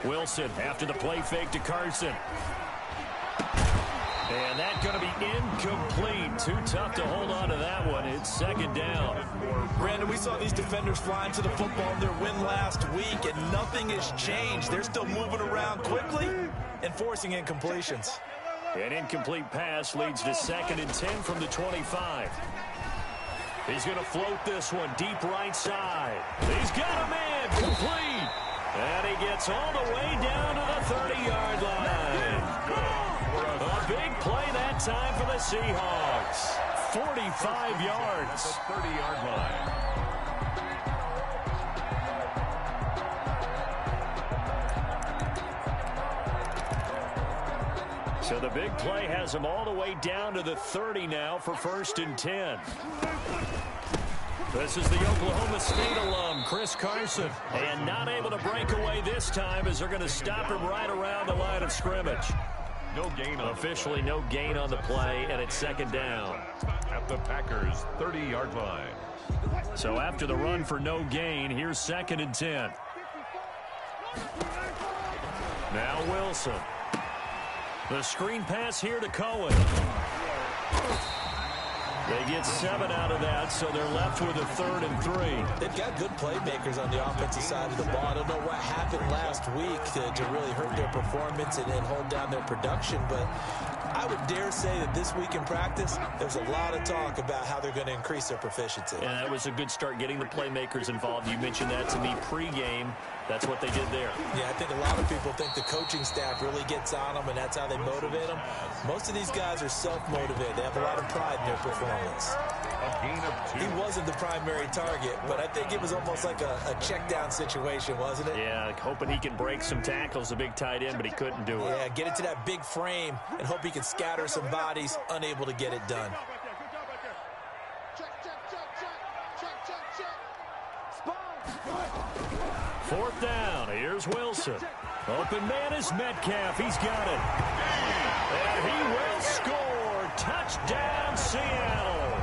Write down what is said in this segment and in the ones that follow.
Wilson after the play fake to Carson. And that's going to be incomplete. Too tough to hold on to that one. It's second down. Brandon, we saw these defenders flying to the football in their win last week, and nothing has changed. They're still moving around quickly and forcing incompletions. An incomplete pass leads to 2nd and 10 from the 25. He's going to float this one deep right side. He's got a man complete. And he gets all the way down to the 30-yard line. A big play that time for the Seahawks. 45 yards. 30-yard line. So the big play has him all the way down to the 30 now for 1st and 10. This is the Oklahoma State alum, Chris Carson. And not able to break away this time as they're going to stop him right around the line of scrimmage. No gain on Officially no gain on the play, and it's 2nd down. At the Packers' 30-yard line. So after the run for no gain, here's 2nd and 10. Now Wilson. The screen pass here to Cohen. They get 7 out of that, so they're left with a 3rd and 3. They've got good playmakers on the offensive side of the ball. I don't know what happened last week to really hurt their performance and hold down their production, but I would dare say that this week in practice, there's a lot of talk about how they're going to increase their proficiency. And that was a good start getting the playmakers involved. You mentioned that to me pregame. That's what they did there. Yeah, I think a lot of people think the coaching staff really gets on them, and that's how they motivate them. Most of these guys are self-motivated. They have a lot of pride in their performance. A gain of 2. He wasn't the primary target, but I think it was almost like a check-down situation, wasn't it? Yeah, hoping he can break some tackles, a big tight end, but he couldn't do it. Yeah, get into that big frame and hope he can scatter some bodies, unable to get it done. Fourth down. Here's Wilson. Open man is Metcalf. He's got it. And he will score. Touchdown, Seattle.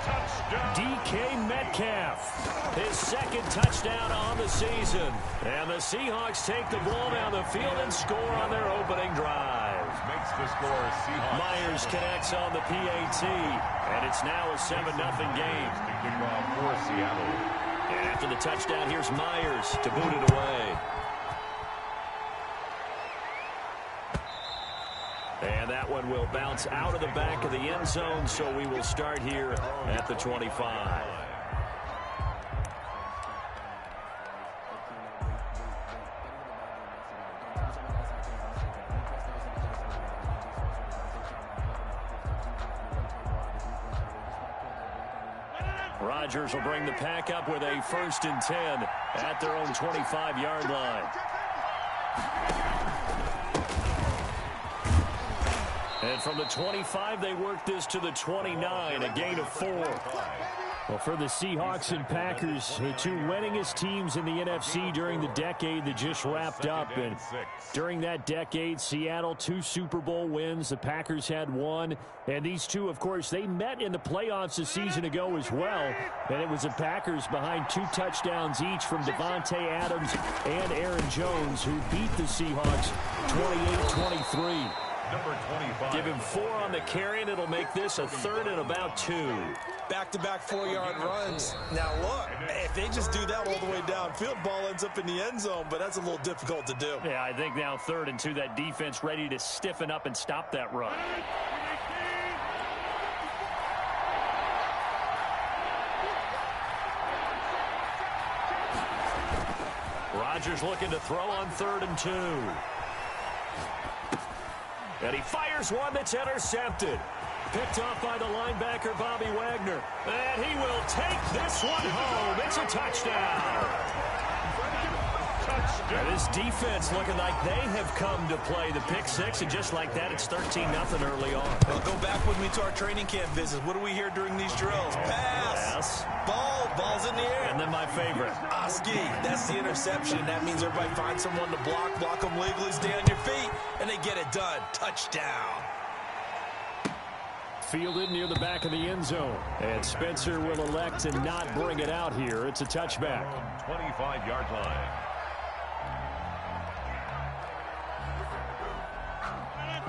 Touchdown. DK Metcalf. His 2nd touchdown on the season. And the Seahawks take the ball down the field and score on their opening drive. Makes the score Seahawks. Myers connects on the PAT. And it's now a 7-0 game. To kick off for Seattle. And after the touchdown, here's Myers to boot it away. And that one will bounce out of the back of the end zone, so we will start here at the 25. Rodgers will bring the pack up with a 1st and 10 at their own 25-yard line. And from the 25, they work this to the 29, a gain of 4. Well, for the Seahawks and Packers, the 2 winningest teams in the NFC during the decade that just wrapped up. And during that decade, Seattle 2 Super Bowl wins. The Packers had 1. And these 2, of course, they met in the playoffs a season ago as well. And it was the Packers behind 2 touchdowns each from Devontae Adams and Aaron Jones, who beat the Seahawks 28-23. Number 25. Give him 4 on the carry, and it'll make this a 3rd and about 2. Back-to-back 4-yard runs. Now, look, if they just do that all the way downfield, ball ends up in the end zone, but that's a little difficult to do. Yeah, I think now 3rd and 2, that defense ready to stiffen up and stop that run. Rodgers looking to throw on 3rd and 2. And he fires one that's intercepted. Picked off by the linebacker, Bobby Wagner. And he will take this one home. It's a touchdown. And this defense looking like they have come to play. The pick 6, and just like that, it's 13-0 early on. Well, go back with me to our training camp visits. What do we hear during these drills? Pass. Yes. Ball's in the air. And then my favorite. Oski, that's the interception. That means everybody finds someone to block them legally, stay on your feet, and they get it done. Touchdown. Fielded near the back of the end zone. And Spencer will elect to not bring it out here. It's a touchback. 25-yard line.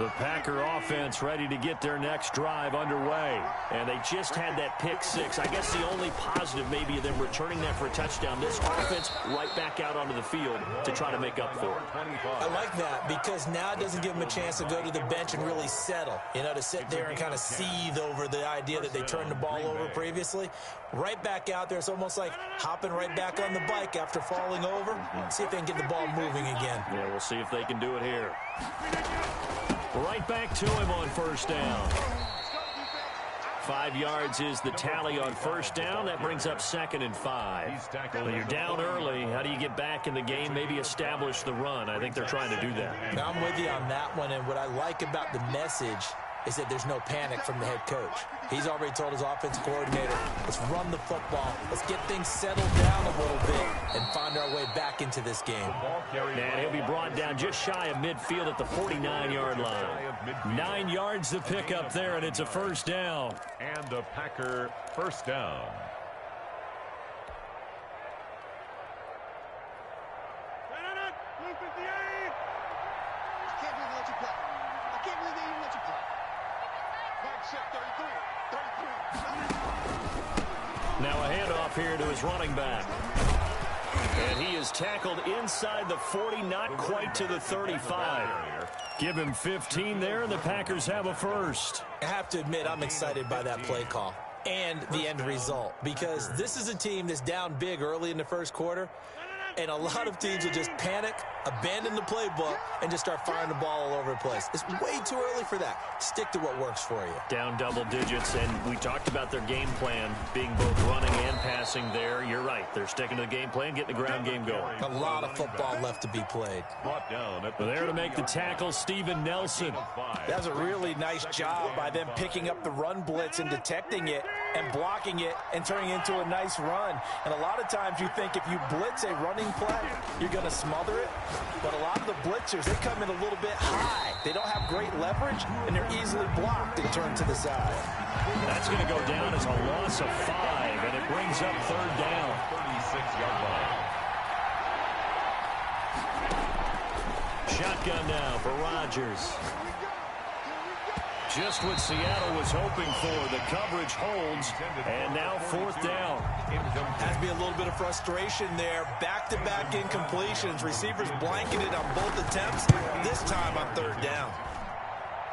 The Packer offense ready to get their next drive underway. And they just had that pick six. I guess the only positive maybe of them returning that for a touchdown. This offense right back out onto the field to try to make up for it. I like that because now it doesn't give them a chance to go to the bench and really settle. You know, to sit there and kind of seethe over the idea that they turned the ball over previously. Right back out there. It's almost like hopping right back on the bike after falling over. See if they can get the ball moving again. Yeah, we'll see if they can do it here. Right back to him on first down. 5 yards is the tally on first down. That brings up 2nd and 5. Well, you're down early. How do you get back in the game, maybe establish the run? I think they're trying to do that. Now, I'm with you on that one, and what I like about the message is that there's no panic from the head coach. He's already told his offensive coordinator, let's run the football, let's get things settled down a little bit and find our way back into this game. And he'll be brought down just shy of midfield at the 49-yard line. 9 yards to pick up there, and it's a first down. And the Packer first down. Now a handoff here to his running back. And he is tackled inside the 40, not quite to the 35. Give him 15 there, and the Packers have a first. I have to admit, I'm excited by that play call and the end result because this is a team that's down big early in the first quarter, and a lot of teams will just panic, abandon the playbook, and just start firing the ball all over the place. It's way too early for that. Stick to what works for you. Down double digits, and we talked about their game plan being both running and passing there. You're right. They're sticking to the game plan, getting the ground game going. A lot of football left to be played. There to make the tackle, Steven Nelson. That was a really nice job by them picking up the run blitz and detecting it and blocking it and turning it into a nice run. And a lot of times you think if you blitz a running play, you're going to smother it. But a lot of the blitzers, they come in a little bit high. They don't have great leverage, and they're easily blocked and turned to the side. That's going to go down as a loss of 5, and it brings up 3rd down. 36-yard line. Shotgun now for Rodgers. Just what Seattle was hoping for. The coverage holds, and now 4th down. Has to be a little bit of frustration there. Back-to-back incompletions. Receivers blanketed on both attempts, this time on 3rd down.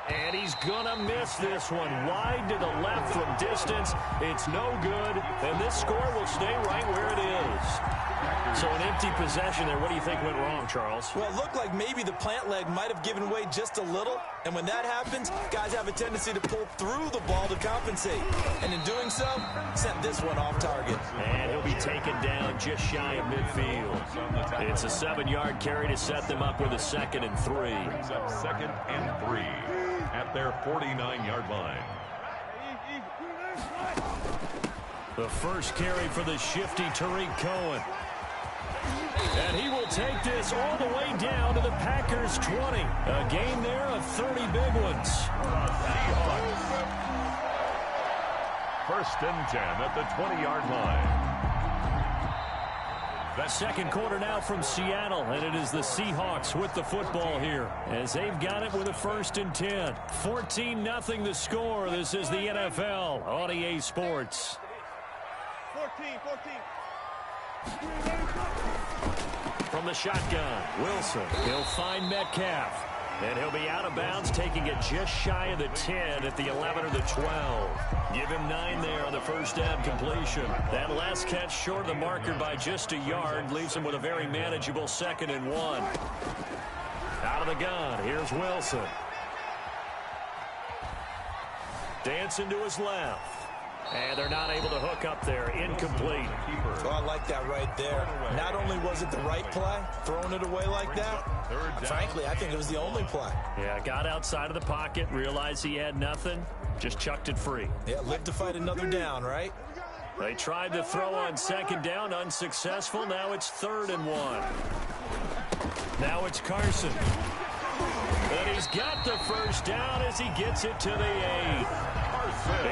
And he's gonna miss this one. Wide to the left from distance. It's no good, and this score will stay right where it is. So an empty possession there. What do you think went wrong, Charles? Well, it looked like maybe the plant leg might have given way just a little. And when that happens, guys have a tendency to pull through the ball to compensate. And in doing so, sent this one off target. And he'll be taken down just shy of midfield. It's a 7-yard carry to set them up with a 2nd and 3. Brings up 2nd and 3 at their 49-yard line. The first carry for the shifty Tariq Cohen. And he will take this all the way down to the Packers' 20. A gain there of 30 big ones. First and 10 at the 20-yard line. The second quarter now from Seattle, and it is the Seahawks with the football here as they've got it with a 1st and 10. 14-0 the score. This is the NFL on EA Sports. 14. From the shotgun, Wilson. He'll find Metcalf. And he'll be out of bounds, taking it just shy of the 10 at the 11 or the 12. Give him 9 there on the first down completion. That last catch short of the marker by just a yard leaves him with a very manageable 2nd and 1. Out of the gun, here's Wilson. Dancing to his left. And they're not able to hook up there. Incomplete. Well, I like that right there. Not only was it the right play, throwing it away like that, frankly, I think it was the only play. Yeah, got outside of the pocket, realized he had nothing, just chucked it free. Yeah, live to fight another down, right? They tried to throw on 2nd down, unsuccessful. Now it's 3rd and 1. Now it's Carson. And he's got the first down as he gets it to the 8.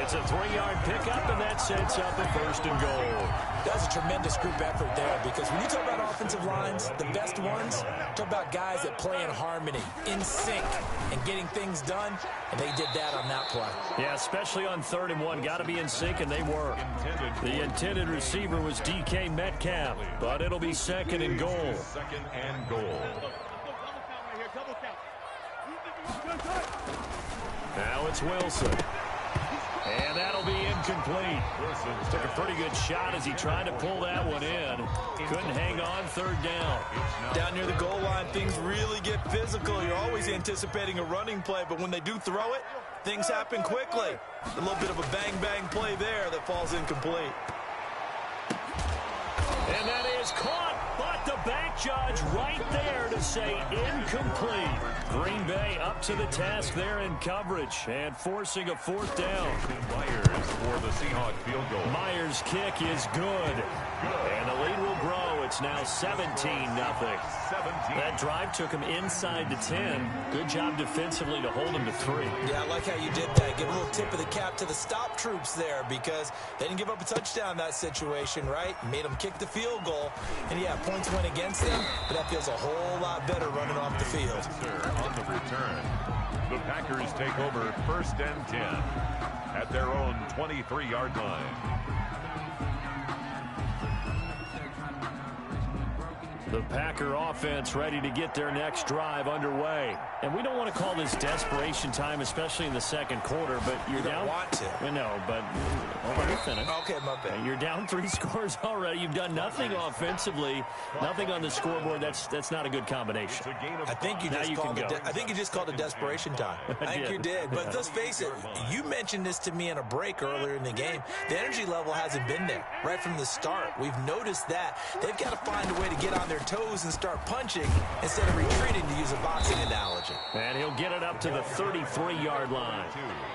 It's a 3-yard pickup, and that sets up a 1st and goal. That's a tremendous group effort there, because when you talk about offensive lines, the best ones, talk about guys that play in harmony, in sync, and getting things done, and they did that on that play. Yeah, especially on 3rd and 1. Got to be in sync, and they were. The intended receiver was DK Metcalf, but it'll be 2nd and goal. 2nd and goal. Now it's Wilson. And that'll be incomplete. Took a pretty good shot as he tried to pull that one in. Couldn't hang on 3rd down. Down near the goal line, things really get physical. You're always anticipating a running play, but when they do throw it, things happen quickly. A little bit of a bang-bang play there that falls incomplete. And that is caught, but the back judge right there to say incomplete. Green Bay up to the task there in coverage and forcing a 4th down. Myers for the Seahawks field goal. Myers' kick is good. And the lead will grow. It's now 17-0. That drive took him inside the 10. Good job defensively to hold him to 3. Yeah, I like how you did that. Give a little tip of the cap to the stop troops there, because they didn't give up a touchdown in that situation, right? Made them kick the field goal. And yeah, points went against them, but that feels a whole lot better running off the field. On the return, the Packers take over 1st and 10 at their own 23-yard line. The Packer offense ready to get their next drive underway. And we don't want to call this desperation time, especially in the 2nd quarter, but you're down. You don't want to. No, but let me finish. Okay, my bad. You're down 3 scores already. You've done nothing offensively, nothing on the scoreboard. That's not a good combination. I think you just called it desperation time. I think you did. But let's face it, you mentioned this to me in a break earlier in the game. The energy level hasn't been there right from the start. We've noticed that. They've got to find a way to get on their toes and start punching instead of retreating, to use a boxing analogy. And he'll get it up to the 33-yard line.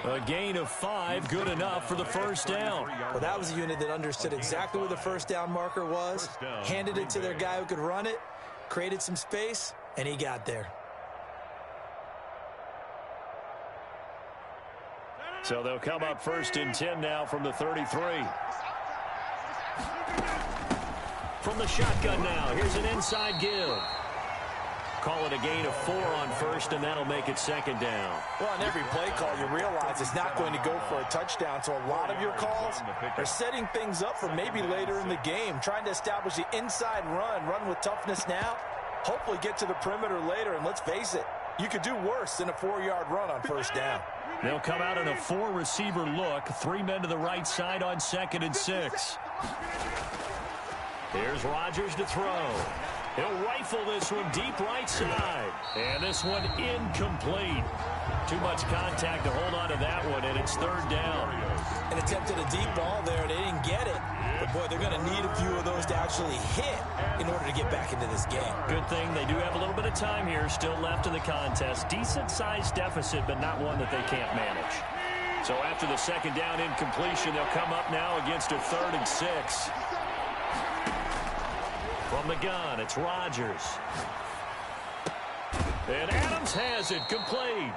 A gain of 5, good enough for the 1st down. Well, that was a unit that understood exactly where the 1st down marker was, handed it to their guy who could run it, created some space, and he got there. So they'll come up 1st and 10 now from the 33. From the shotgun now, here's an inside give. Call it a gain of 4 on 1st, and that'll make it 2nd down. Well, on every play call, you realize it's not going to go for a touchdown, so a lot of your calls are setting things up for maybe later in the game, trying to establish the inside run with toughness now, hopefully get to the perimeter later, and let's face it, you could do worse than a 4-yard run on 1st down. They'll come out in a 4-receiver look, 3 men to the right side on 2nd and 6. Here's Rodgers to throw. He'll rifle this one deep right side. And this one incomplete. Too much contact to hold on to that one, and it's 3rd down. An attempted a deep ball there. They didn't get it. But, boy, they're going to need a few of those to actually hit in order to get back into this game. Good thing they do have a little bit of time here still left in the contest. Decent-sized deficit, but not one that they can't manage. So after the 2nd down incompletion, they'll come up now against a 3rd and 6. From the gun, it's Rodgers. And Adams has it complete.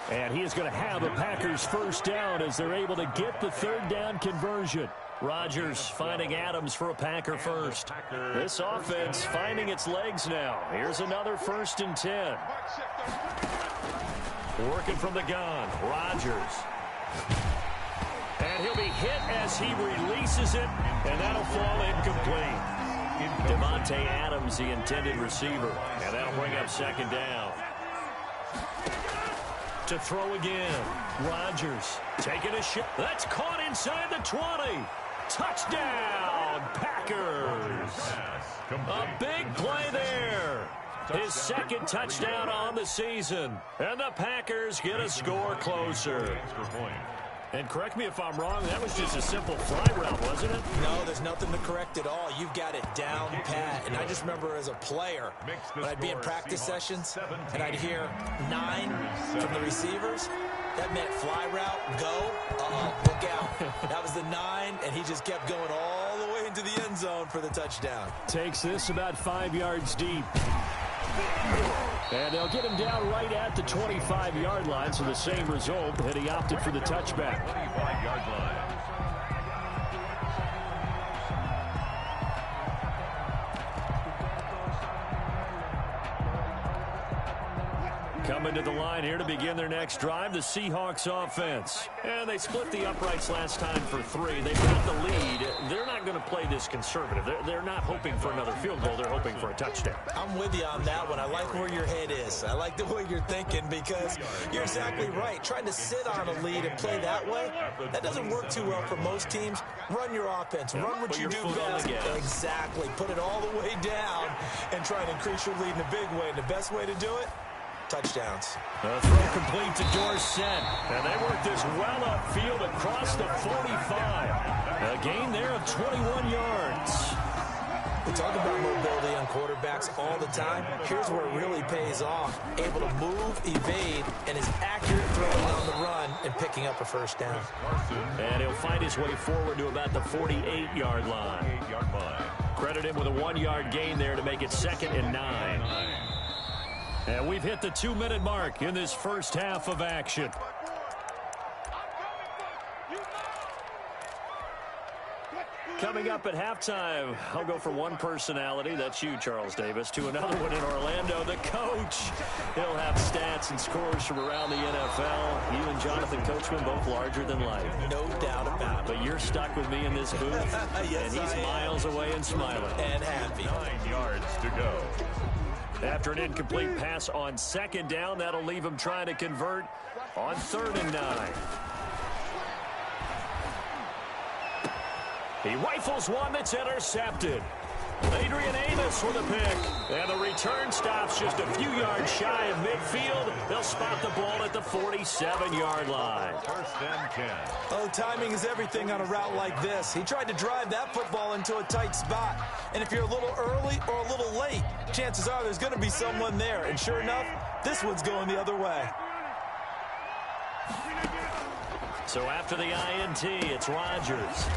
And he is going to have the Packers' 1st down as they're able to get the 3rd down conversion. Rodgers finding Adams for a Packer 1st. This offense finding its legs now. Here's another 1st and 10. Working from the gun, Rodgers. And he'll be hit as he releases it, and that'll fall incomplete. Devontae Adams, the intended receiver, and that'll bring up 2nd down. To throw again, Rodgers taking a shot. That's caught inside the 20. Touchdown, Packers. A big play there. His 2nd touchdown on the season. And the Packers get a score closer. And correct me if I'm wrong, that was just a simple fly route, wasn't it? No, there's nothing to correct at all. You've got it down pat. And I just remember as a player, when I'd be in practice sessions, and I'd hear 9 from the receivers, that meant fly route, go, look out. That was the 9, and he just kept going all the way into the end zone for the touchdown. Takes this about 5 yards deep. And they'll get him down right at the 25-yard line, so the same result, and he opted for the touchback. 25-yard line. Coming to the line here to begin their next drive, the Seahawks offense. And they split the uprights last time for 3. They've got the lead. They're not going to play this conservative. They're not hoping for another field goal. They're hoping for a touchdown. I'm with you on that one. I like where your head is. I like the way you're thinking because you're exactly right. Trying to sit on a lead and play that way, that doesn't work too well for most teams. Run your offense. Run what you do best. Exactly. Put it all the way down and try and increase your lead in a big way. And the best way to do it, touchdowns. A throw complete to Dorsett. And they work this well upfield across the 45. A gain there of 21 yards. We talk about mobility on quarterbacks all the time. Here's where it really pays off. Able to move, evade, and is accurate throwing on the run and picking up a first down. And he'll find his way forward to about the 48-yard line. Credit him with a 1-yard gain there to make it 2nd and 9. And we've hit the 2-minute mark in this first half of action. Coming up at halftime, I'll go from one personality, that's you, Charles Davis, to another one in Orlando, the coach. He'll have stats and scores from around the NFL. You and Jonathan Coachman, both larger than life. No doubt about it. But you're stuck with me in this booth, yes, and he's miles away and smiling. And happy. 9 yards to go. After an incomplete pass on 2nd down, that'll leave him trying to convert on 3rd and 9. He rifles one that's intercepted. Adrian Amos with a pick. And the return stops just a few yards shy of midfield. They'll spot the ball at the 47-yard line. 1st and 10. Oh, timing is everything on a route like this. He tried to drive that football into a tight spot. And if you're a little early or a little late, chances are there's going to be someone there. And sure enough, this one's going the other way. So after the INT, it's Rodgers.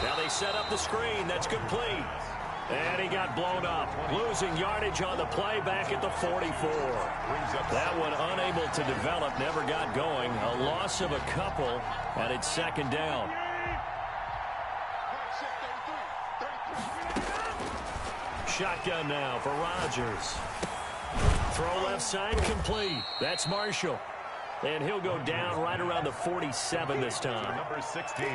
Now they set up the screen. That's complete. And he got blown up. Losing yardage on the play back at the 44. That one unable to develop, never got going. A loss of a couple, and it's 2nd down. Shotgun now for Rodgers. Throw left side complete. That's Marshall. And he'll go down right around the 47 this time. Number 16.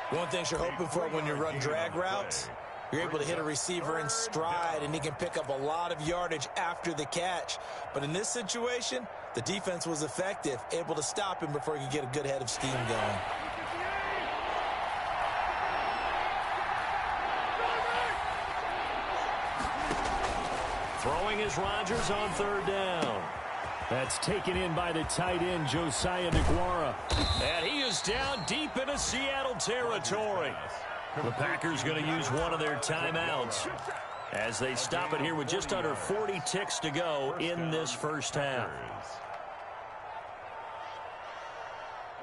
One thing you're hoping for when you run drag routes, you're able to hit a receiver in stride, and he can pick up a lot of yardage after the catch. But in this situation, the defense was effective, able to stop him before he could get a good head of steam going. Throwing is Rodgers on 3rd down. That's taken in by the tight end, Josiah DeGuara. And he is down deep into Seattle territory. The Packers going to use one of their timeouts as they stop it here with just under 40 ticks to go in this first half.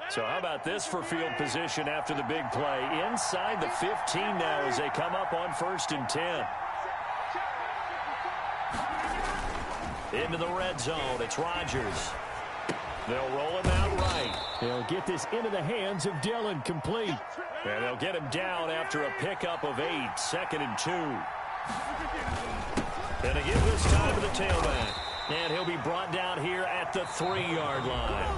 So how about this for field position after the big play? Inside the 15 now as they come up on 1st and 10. Into the red zone, it's Rodgers. They'll roll him out right. They'll get this into the hands of Dillon, complete. And they'll get him down after a pickup of 8, 2nd and 2. And again this time to the tailback. And he'll be brought down here at the 3-yard line.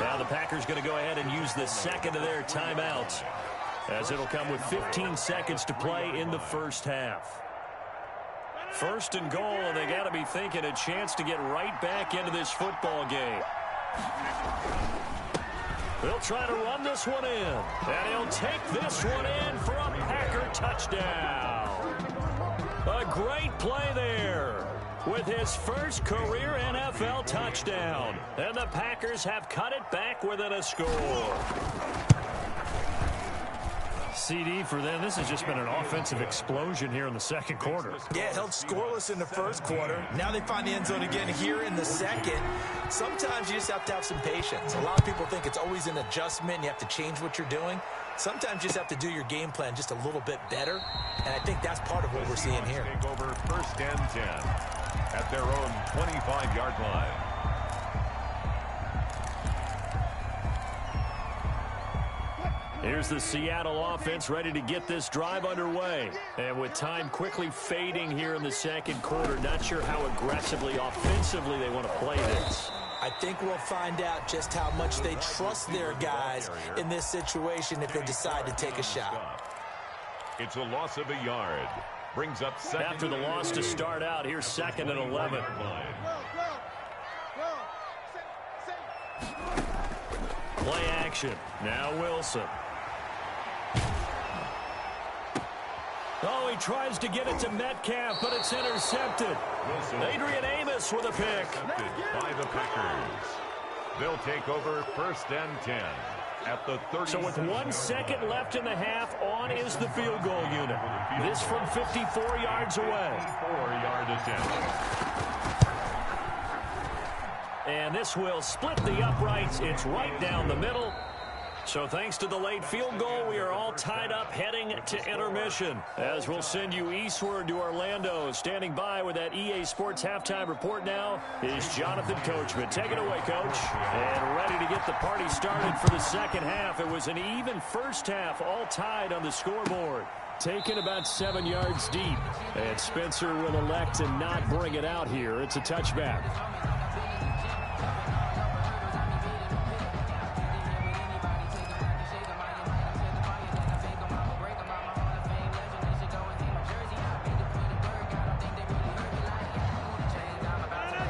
Now the Packers going to go ahead and use the 2nd of their timeouts, as it'll come with 15 seconds to play in the first half. 1st and goal, and they got to be thinking a chance to get right back into this football game. They'll try to run this one in, and he'll take this one in for a Packer touchdown. A great play there with his first career NFL touchdown, and the Packers have cut it back within a score. CD for them. This has just been an offensive explosion here in the 2nd quarter. Yeah, held scoreless in the 1st quarter. Now they find the end zone again here in the 2nd. Sometimes you just have to have some patience. A lot of people think it's always an adjustment. You have to change what you're doing. Sometimes you just have to do your game plan just a little bit better. And I think that's part of what we're seeing here. Take over 1st and 10. at their own 25-yard line. Here's the Seattle offense ready to get this drive underway. And with time quickly fading here in the second quarter, not sure how aggressively, offensively they want to play this. I think we'll find out just how much they trust their guys in this situation if they decide to take a shot. It's a loss of a yard. Brings up second. After the loss to start out, here's 2nd and 11. Play action. Now Wilson. Oh, he tries to get it to Metcalf, but it's intercepted. Adrian Amos with a pick. By the Packers. They'll take over 1st and 10 at the 30. So with 1 second left in the half, on is the field goal unit. This from 54 yards away. 4-yard attempt. And this will split the uprights. It's right down the middle. So thanks to the late field goal, we are all tied up heading to intermission. As we'll send you eastward to Orlando. Standing by with that EA Sports halftime report now is Jonathan Coachman. Take it away, Coach. And ready to get the party started for the second half. It was an even first half, all tied on the scoreboard. Taken about 7 yards deep. And Spencer will elect to not bring it out here. It's a touchback.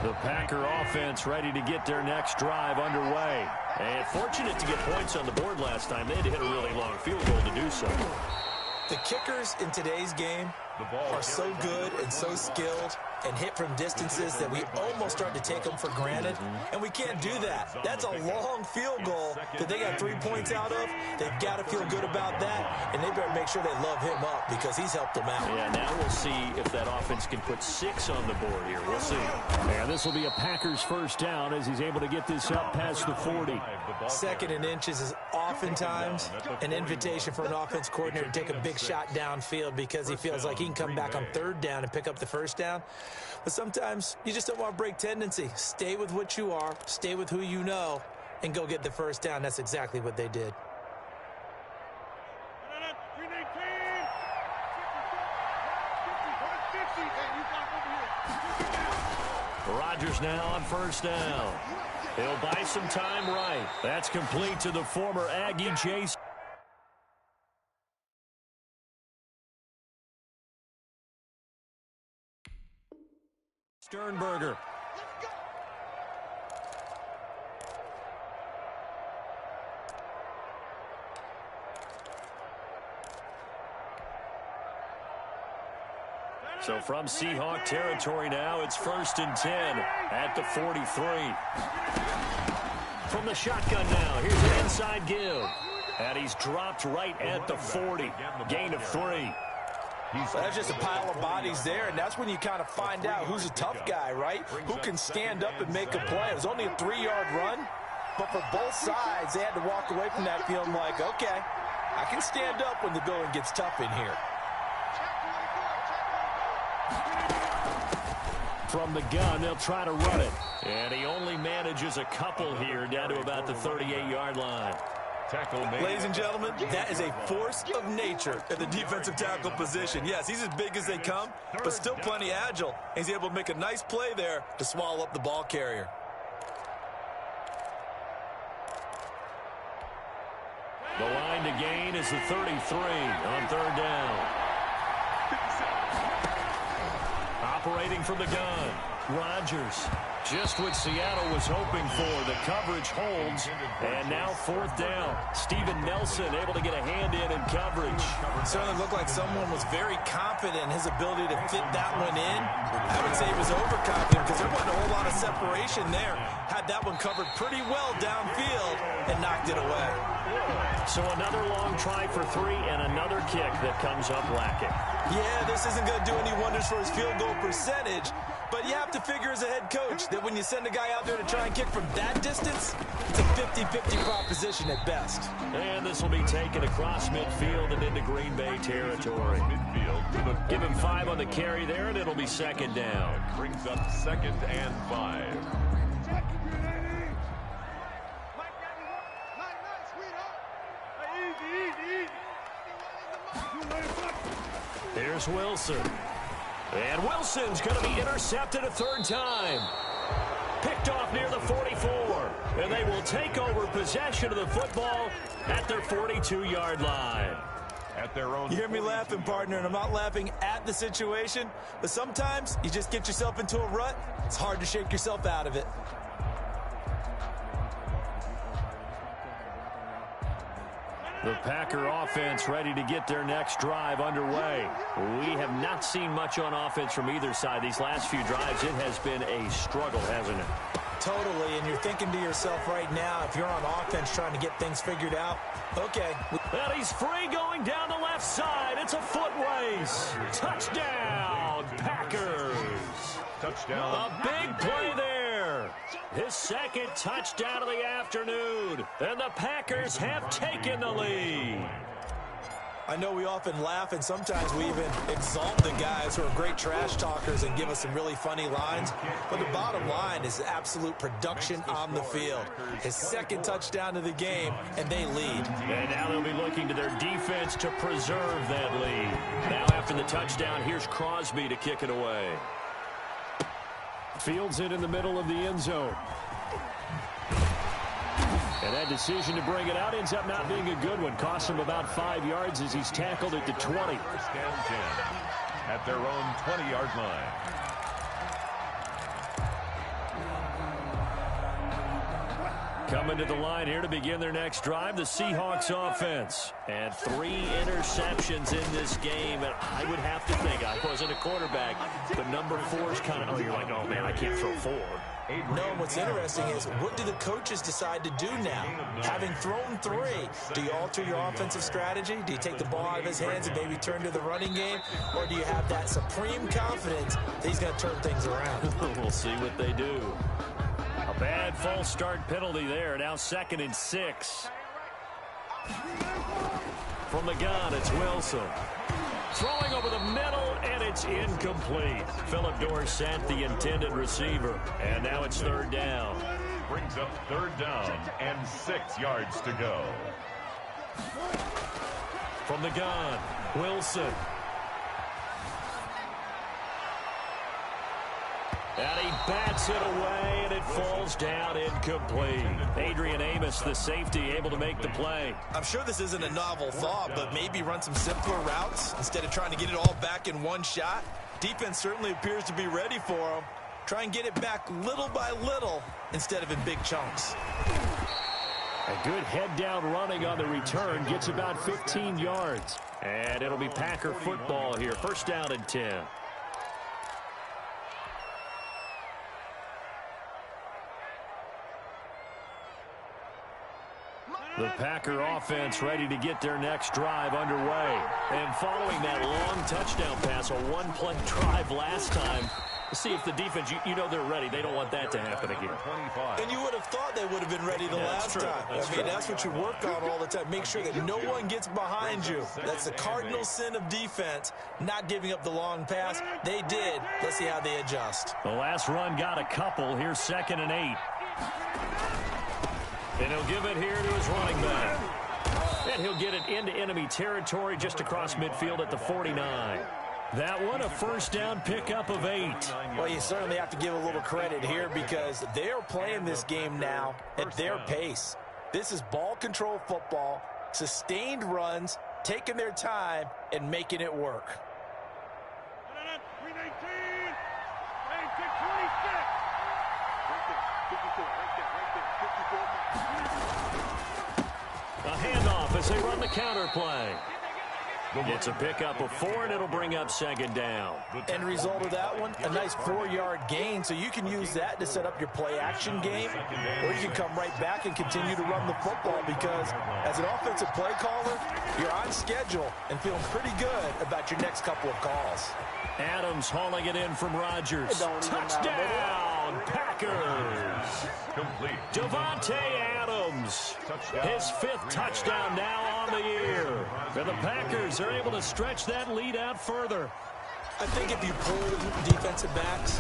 The Packer offense ready to get their next drive underway. And fortunate to get points on the board last time. They had to hit a really long field goal to do so. The kickers in today's game are so good and so skilled and hit from distances that we almost start to take them for granted, and we can't do that. That's a long field goal that they got 3 points out of. They've got to feel good about that, and they better make sure they love him up because he's helped them out. Yeah, now we'll see if that offense can put 6 on the board here. We'll see. And this will be a Packers first down as he's able to get this up past the 40. 2nd and inches is oftentimes an invitation for an offense coordinator to take a big shot downfield because he feels like he can come back on 3rd down and pick up the first down. But sometimes you just don't want to break tendency. Stay with what you are, stay with who you know, and go get the first down. That's exactly what they did. Rodgers now on first down. He'll buy some time right. That's complete to the former Aggie Chase. Sternberger. So from Seahawk territory now, it's 1st and 10 at the 43. From the shotgun now, here's an inside give. And he's dropped right at the 40. Gain of 3. That's just a pile of bodies there, and that's when you kind of find out who's a tough guy, right? Who can stand up and make a play. It was only a 3-yard run, but for both sides, they had to walk away from that feeling like, okay, I can stand up when the going gets tough in here. From the gun, they'll try to run it. And he only manages a couple here down to about the 38-yard line. Ladies and gentlemen, that is a force of nature at the defensive tackle position. Yes, he's as big as they come, but still plenty agile. He's able to make a nice play there to swallow up the ball carrier. The line to gain is the 33 on 3rd down. Operating from the gun, Rodgers. Just what Seattle was hoping for. The coverage holds, and now 4th down. Steven Nelson able to get a hand in coverage. It certainly looked like someone was very confident in his ability to fit that one in. I would say he was overconfident because there wasn't a whole lot of separation there. Had that one covered pretty well downfield and knocked it away. So another long try for 3 and another kick that comes up lacking. Yeah, this isn't going to do any wonders for his field goal percentage, But you have to figure as a head coach that when you send a guy out there to try and kick from that distance, it's a 50-50 proposition at best. And this will be taken across midfield and into Green Bay territory. Give him 5 on the carry there, and it'll be second down. Brings up 2nd and 5. Here's Wilson. And Wilson's going to be intercepted a 3rd time. Picked off near the 44. And they will take over possession of the football at their 42-yard line. At their own. You hear me laughing, partner, and I'm not laughing at the situation, but sometimes you just get yourself into a rut. It's hard to shake yourself out of it. The Packer offense ready to get their next drive underway. We have not seen much on offense from either side. These last few drives, it has been a struggle, hasn't it? Totally, and you're thinking to yourself right now, if you're on offense trying to get things figured out, okay. And he's free going down the left side. It's a foot race. Touchdown, Packers. Touchdown. A big play there. His 2nd touchdown of the afternoon. And the Packers have taken the lead. I know we often laugh, and sometimes we even exalt the guys who are great trash talkers and give us some really funny lines. But the bottom line is absolute production on the field. His 2nd touchdown of the game, and they lead. And now they'll be looking to their defense to preserve that lead. Now after the touchdown, here's Crosby to kick it away. Fields it in the middle of the end zone. And that decision to bring it out ends up not being a good one. Costs him about 5 yards as he's tackled at the 20. 1st and 10 at their own 20-yard line. Coming to the line here to begin their next drive, the Seahawks offense. And 3 interceptions in this game. And I would have to think, I wasn't a quarterback, but number 4 is kind of, you're like, oh, man, I can't throw 4. No, what's interesting is, what do the coaches decide to do now? Having thrown 3, do you alter your offensive strategy? Do you take the ball out of his hands and maybe turn to the running game? Or do you have that supreme confidence that he's going to turn things around? We'll see what they do. A bad false start penalty there. Now 2nd and 6. From the gun, it's Wilson. Throwing over the middle, and it's incomplete. Philip Dorsett, the intended receiver. And now it's 3rd down. Brings up 3rd down and 6 yards to go. From the gun, Wilson. And he bats it away, and it falls down incomplete. Adrian Amos, the safety, able to make the play. I'm sure this isn't a novel thought, but maybe run some simpler routes instead of trying to get it all back in one shot. Defense certainly appears to be ready for him. Try and get it back little by little instead of in big chunks. A good head-down running on the return gets about 15 yards. And it'll be Packer football here. 1st down and 10. The Packer offense ready to get their next drive underway. And following that long touchdown pass, a 1-play drive last time, to see if the defense, you know they're ready. They don't want that to happen again. And you would have thought they would have been ready the last time. That's what you work on all the time. Make sure that no one gets behind you. That's the cardinal sin of defense, not giving up the long pass. They did. Let's see how they adjust. The last run got a couple. Here's 2nd and 8. And he'll give it here to his running back. And he'll get it into enemy territory just across midfield at the 49. That one, a 1st down pickup of 8. Well, you certainly have to give a little credit here because they're playing this game now at their pace. This is ball control football, sustained runs, taking their time, and making it work. A handoff as they run the counter play. It's a pickup of 4, and it'll bring up second down. End result of that one, a nice 4-yard gain, so you can use that to set up your play-action game, or you can come right back and continue to run the football because as an offensive play caller, you're on schedule and feeling pretty good about your next couple of calls. Adams hauling it in from Rodgers. Touchdown, Packers! Complete. Devontae Adams, his 5th touchdown now on the year. And the Packers are able to stretch that lead out further. I think if you pulled defensive backs,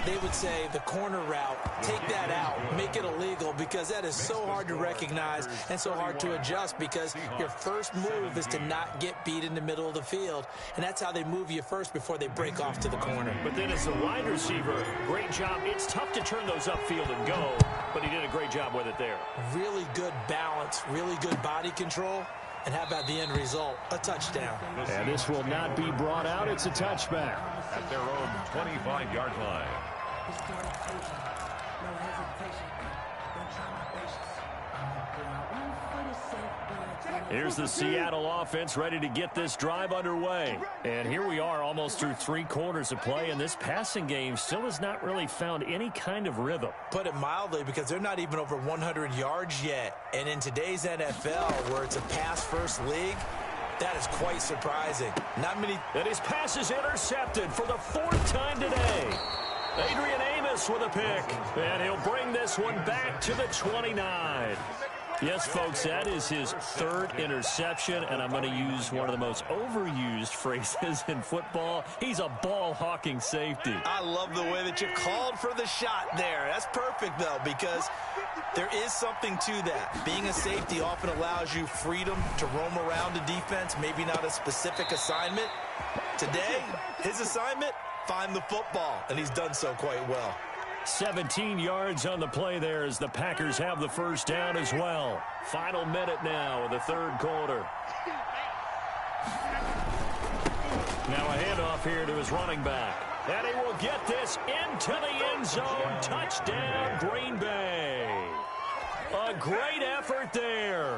they would say the corner route, take that out, make it illegal, because that is so hard to recognize and so hard to adjust because your first move is to not get beat in the middle of the field, and that's how they move you first before they break off to the corner. But then as a wide receiver, great job. It's tough to turn those upfield and go, but he did a great job with it there. Really good balance, really good body control. And how about the end result? A touchdown. And this will not be brought out. It's a touchback. At their own 25-yard line. Here's the Seattle offense ready to get this drive underway. And here we are almost through 3 quarters of play, and this passing game still has not really found any kind of rhythm. Put it mildly, because they're not even over 100 yards yet. And in today's NFL, where it's a pass-first league, that is quite surprising. Not many. And his pass is intercepted for the 4th time today. Adrian Amos with a pick, and he'll bring this one back to the 29. Yes, folks, that is his 3rd interception, and I'm going to use one of the most overused phrases in football. He's a ball-hawking safety. I love the way that you called for the shot there. That's perfect, though, because there is something to that. Being a safety often allows you freedom to roam around the defense, maybe not a specific assignment. Today, his assignment, find the football, and he's done so quite well. 17 yards on the play there as the Packers have the first down as well. Final minute now of the 3rd quarter. Now a handoff here to his running back. And he will get this into the end zone. Touchdown, Green Bay. A great effort there.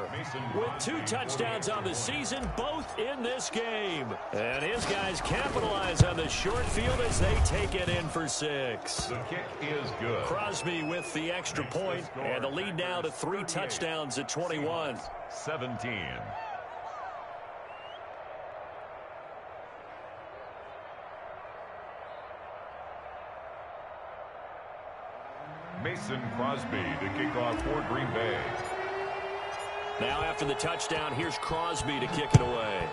With 2 touchdowns on the season, both in this game. And his guys capitalize on the short field as they take it in for 6. The kick is good. Crosby with the extra point, and the lead now to 3 touchdowns at 21. 17. Mason Crosby to kick off for Green Bay. Now after the touchdown, here's Crosby to kick it away.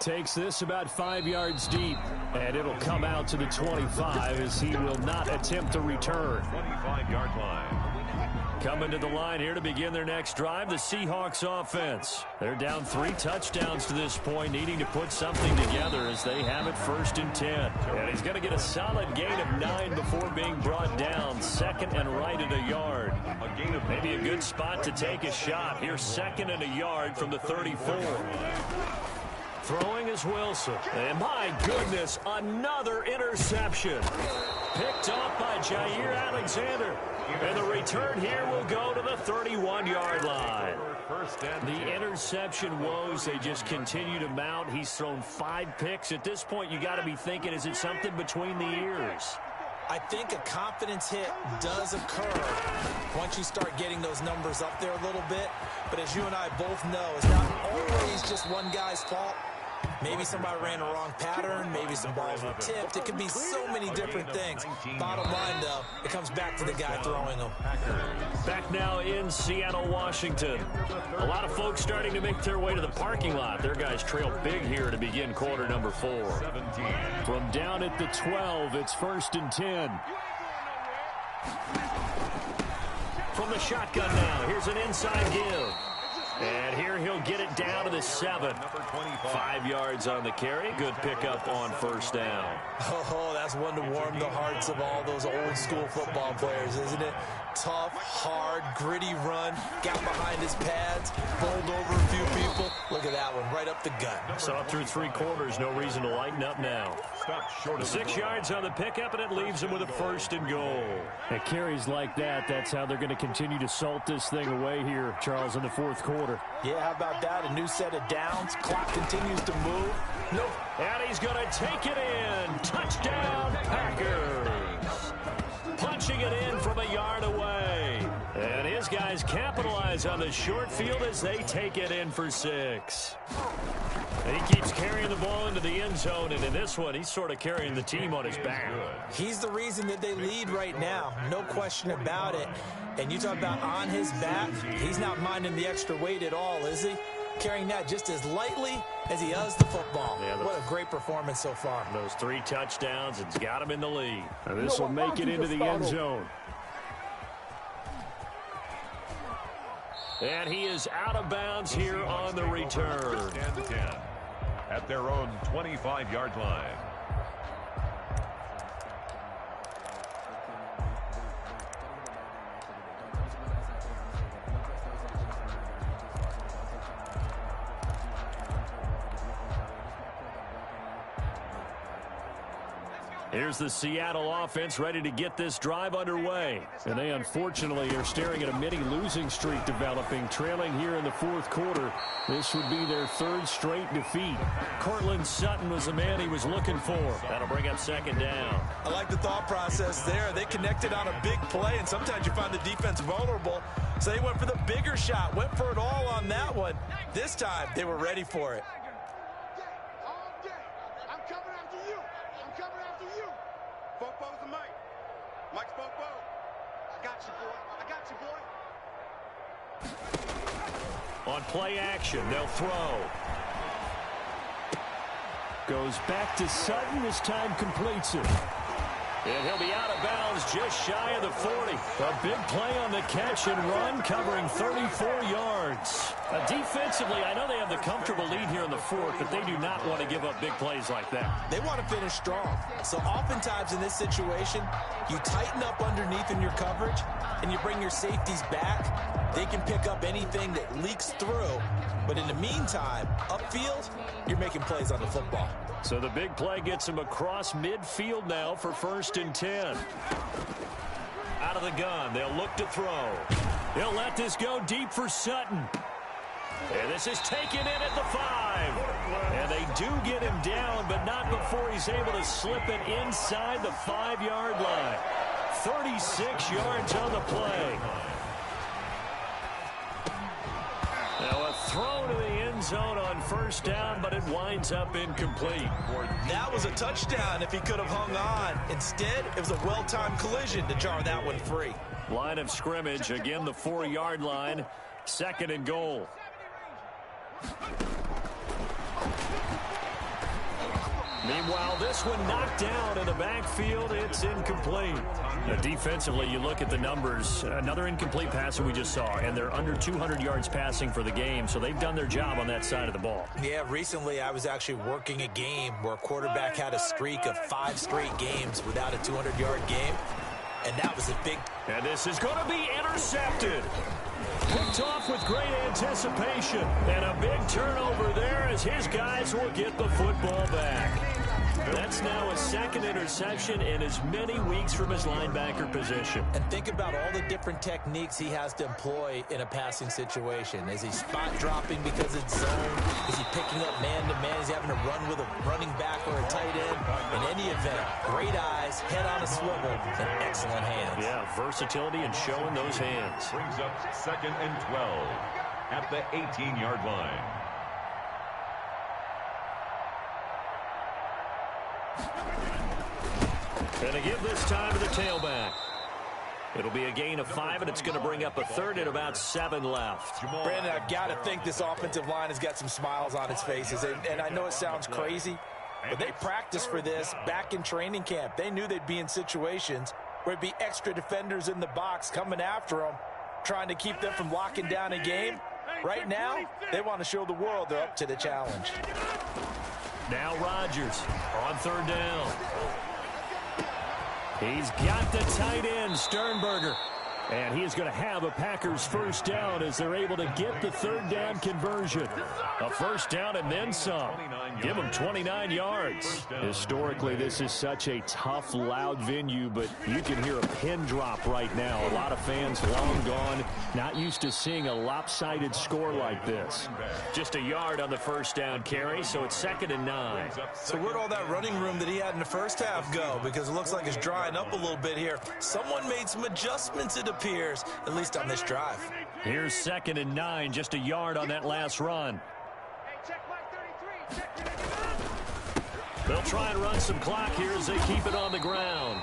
Takes this about 5 yards deep, and it'll come out to the 25 as he will not attempt to return. 25-yard line. Coming to the line here to begin their next drive, the Seahawks offense. They're down 3 touchdowns to this point, needing to put something together as they have it 1st and 10. And he's going to get a solid gain of 9 before being brought down. 2nd and right at a yard. Maybe a good spot to take a shot. Here's 2nd and a yard from the 34. Throwing is Wilson. And my goodness, another interception. Picked off by Jair Alexander. And the return here will go to the 31-yard line. The interception woes, they just continue to mount. He's thrown 5 picks. At this point, you got to be thinking, is it something between the ears? I think a confidence hit does occur once you start getting those numbers up there a little bit. But as you and I both know, it's not always just one guy's fault. Maybe somebody ran a wrong pattern. Maybe some balls were tipped. It could be so many different things. Bottom line, though, it comes back to the guy throwing them. Back now in Seattle, Washington. A lot of folks starting to make their way to the parking lot. Their guys trail big here to begin quarter number 4. 17. From down at the 12, it's 1st and 10. From the shotgun now, here's an inside give. And here he'll get it down to the 7. 5 yards on the carry. Good pickup on 1st down. Oh, that's one to warm the hearts of all those old school football players, isn't it? Tough, hard, gritty run. Got behind his pads, bowled over a few people. Look at that one, right up the gut. Saw through 3 quarters, no reason to lighten up now. 6 yards on the pickup, and it leaves him with a 1st and goal. At carries like that, that's how they're going to continue to salt this thing away here, Charles, in the 4th quarter. Yeah, how about that? A new set of downs. Clock continues to move. Nope. And he's going to take it in. Touchdown, Packers. Punching it in from a yard away. And his guys capitalize on the short field as they take it in for 6. And he keeps carrying the ball into the end zone, and in this one, he's sort of carrying the team on his back. He's the reason that they lead right now, no question about it. And you talk about on his back, he's not minding the extra weight at all, is he? Carrying that just as lightly as he does the football. Yeah, what a great performance so far. Those 3 touchdowns, it's got him in the lead. And this will make it into the end zone. And he is out of bounds here on the return. 10 at their own 25-yard line. Here's the Seattle offense ready to get this drive underway. And they unfortunately are staring at a mini losing streak developing, trailing here in the 4th quarter. This would be their 3rd straight defeat. Cortland Sutton was the man he was looking for. That'll bring up 2nd down. I like the thought process there. They connected on a big play, and sometimes you find the defense vulnerable. So they went for the bigger shot, went for it all on that one. This time, they were ready for it. On play action, they'll throw. Goes back to Sutton. This time completes it. And he'll be out of bounds just shy of the 40. A big play on the catch and run, covering 34 yards. Defensively, I know they have the comfortable lead here in the 4th, but they do not want to give up big plays like that. They want to finish strong. So oftentimes in this situation, you tighten up underneath in your coverage, and you bring your safeties back. They can pick up anything that leaks through. But in the meantime, upfield, you're making plays on the football. So the big play gets him across midfield now for 1st and 10. Out of the gun, they'll look to throw. They'll let this go deep for Sutton. And this is taken in at the 5. And they do get him down, but not before he's able to slip it inside the 5-yard line. 36 yards on the play. Now a throw to the end zone on 1st down, but it winds up incomplete. That was a touchdown if he could have hung on. Instead, it was a well-timed collision to jar that one free. Line of scrimmage, again the 4-yard line, 2nd and goal. Meanwhile, this one knocked down in the backfield. It's incomplete. Defensively, you look at the numbers. Another incomplete pass that we just saw, and they're under 200 yards passing for the game, so they've done their job on that side of the ball. Yeah, recently I was actually working a game where a quarterback had a streak of 5 straight games without a 200-yard game, and that was a big... And this is going to be intercepted. Picked off with great anticipation. And a big turnover there as his guys will get the football back. That's now a 2nd interception in as many weeks from his linebacker position. And think about all the different techniques he has to employ in a passing situation. Is he spot dropping because it's zone? Is he picking up man-to-man? Is he having to run with a running back or a tight end? In any event, great eyes, head on a swivel, and excellent hands. Yeah, versatility and showing those hands. Brings up 2nd and 12 at the 18-yard line. And to give this time to the tailback. It'll be a gain of 5, and it's going to bring up a 3rd and about 7 left. Brandon, I've got to think this offensive line has got some smiles on its faces. And I know it sounds crazy, but they practiced for this back in training camp. They knew they'd be in situations where it'd be extra defenders in the box coming after them, trying to keep them from locking down a game. Right now, they want to show the world they're up to the challenge. Now Rodgers on 3rd down. He's got the tight end, Sternberger. And he is going to have a Packers first down as they're able to get the third down conversion. A first down and then some. Give them 29 yards. Historically, this is such a tough, loud venue, but you can hear a pin drop right now. A lot of fans long gone, not used to seeing a lopsided score like this. Just a yard on the first down carry, so it's 2nd and 9. So where'd all that running room that he had in the first half go? Because it looks like it's drying up a little bit here. Someone made some adjustments, it appears, at least on this drive. Here's 2nd and 9, just a yard on that last run. They'll try and run some clock here as they keep it on the ground.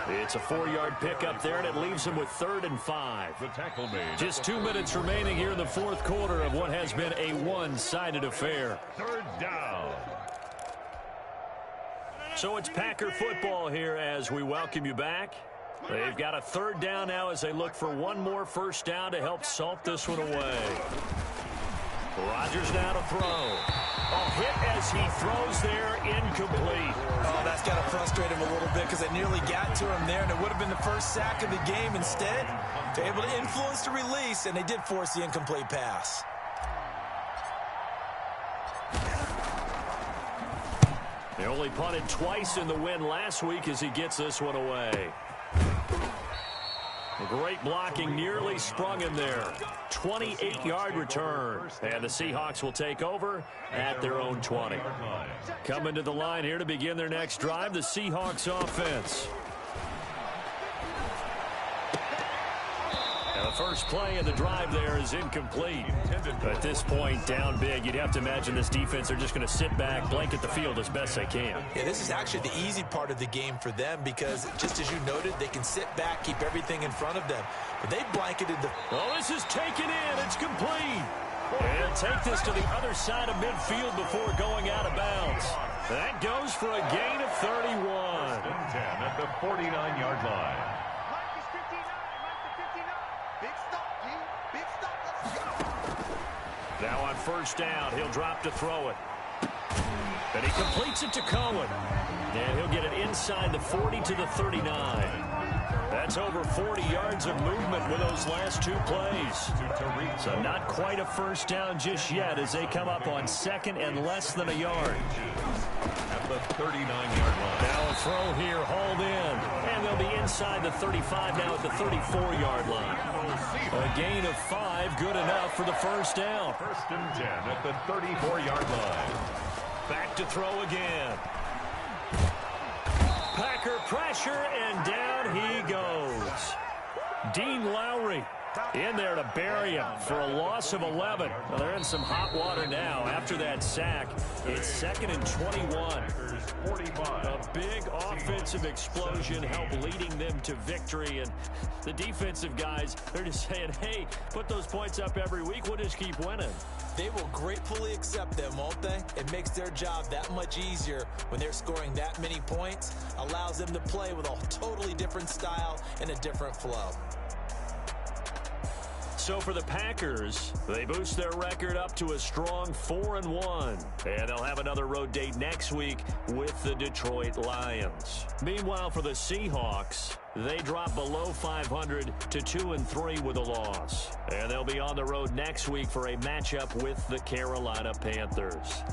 It's a 4-yard pickup there, and it leaves them with 3rd and 5. Just 2 minutes remaining here in the fourth quarter of what has been a one-sided affair. 3rd down. So it's Packer football here as we welcome you back. They've got a 3rd down now as they look for one more first down to help salt this one away. Rodgers now to throw. A hit as he throws there, incomplete. Oh, that's got to frustrate him a little bit because they nearly got to him there, and it would have been the first sack of the game. Instead, they're able to influence the release, and they did force the incomplete pass. They only punted twice in the win last week as he gets this one away. Great blocking, nearly sprung him there. 28-yard return. And the Seahawks will take over at their own 20. Coming to the line here to begin their next drive, the Seahawks offense. And the first play of the drive there is incomplete. At this point, down big, you'd have to imagine this defense are just going to sit back, blanket the field as best they can. Yeah, this is actually the easy part of the game for them because, just as you noted, they can sit back, keep everything in front of them. But they blanketed the... Oh, this is taken in. It's complete. And take this to the other side of midfield before going out of bounds. That goes for a gain of 31. 10 at the 49-yard line. Now on first down, he'll drop to throw it. And he completes it to Cohen. And he'll get it inside the 40 to the 39. That's over 40 yards of movement with those last 2 plays. So not quite a first down just yet as they come up on 2nd and less than a yard. At the 39-yard line. Now a throw here, hauled in. And they'll be inside the 35 now at the 34-yard line. A gain of 5, good enough for the first down. 1st and 10 at the 34-yard line. Back to throw again. Packer pressure, and down he goes. Dean Lowry in there to bury him for a loss of 11. Well, they're in some hot water now after that sack. It's 2nd and 21. A big offensive explosion helped leading them to victory. And the defensive guys, they're just saying, hey, put those points up every week. We'll just keep winning. They will gratefully accept them, won't they? It makes their job that much easier when they're scoring that many points. Allows them to play with a totally different style and a different flow. So for the Packers, they boost their record up to a strong 4-1. And they'll have another road date next week with the Detroit Lions. Meanwhile, for the Seahawks, they drop below 500 to 2-3 with a loss. And they'll be on the road next week for a matchup with the Carolina Panthers.